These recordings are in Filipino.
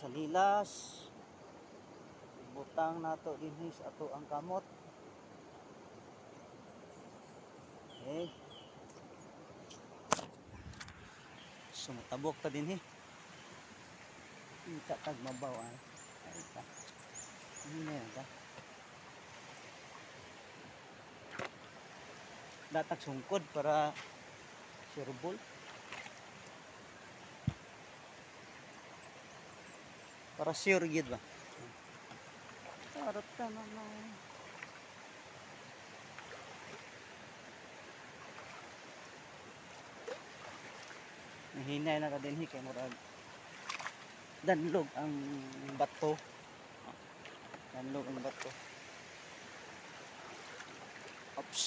sa lilas. Butang nato dinhi sa ato ang kamot. Okay. Sumutabok ta dinhi. Kita tag mabaw ay. Ay ta. Ini na ta. Datak sungkod para surebol. Para sure gid ba. Tarot ta naman. Nahinay na ka dinhi kay murag danlog ang bato. Danlog ang bato. Oops.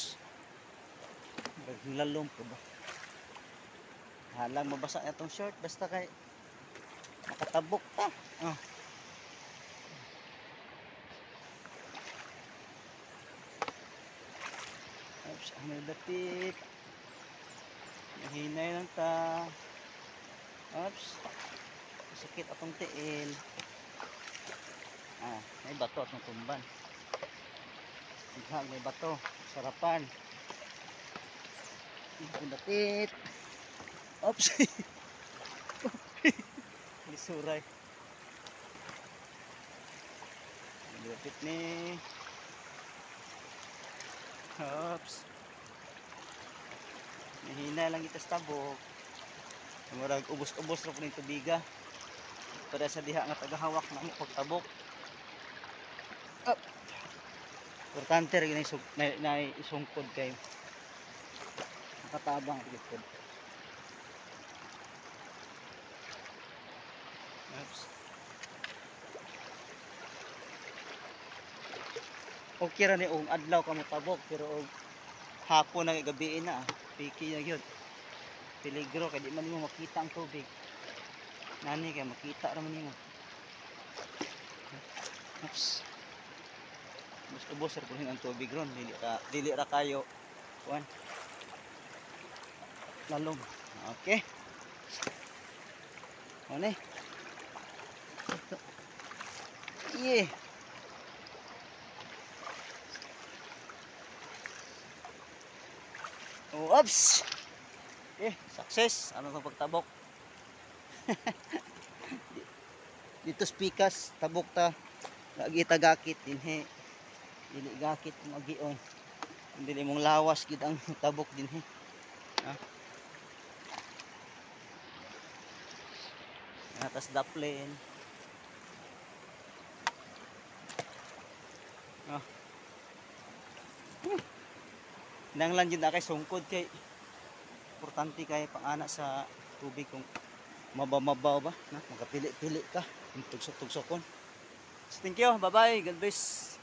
Lalong po ba? Halang mabasa itong short basta kay nakatabok ta. Oh. Oops, may datit. Nahinay lang ta. Oops. Sakit atong tiil. May bato atong tumban. May bato. Sarapan. May datit. Oops. Lisuray. May datit ni. Oops. Nahina lang ito sa tabok. Murag ubos-ubos ra po ng tubiga. Para sa diha nga tagahawak na mo pagtabok. Up. Importante rin na isungkod kay nakatabang ang likod. Oops. Okay ra ni og adlaw ka mo tabok pero og hapon na gabi na piki na gyud. Peligro kay di man nimo makita ang tubig. Nani kay makita ra man nimo. Oops. Ubos ra pud ang tubig ron dili ra kayo kuan. Lalong. Okay. Ano Yeah. Oh, oops. Success. Ano itong pagtabok? Dito spikas, tabok ta. Lagi tagakit dinhi. Dili gakit ng agion. Dili mong lawas gid ang tabok dinhi. Atas daplin. Nang lang yun na kay sungkod kay importante kay pangana sa tubig kung mabaw ba na magapili-pili ka tugsok-tugsokon. So, thank you, bye bye, God bless.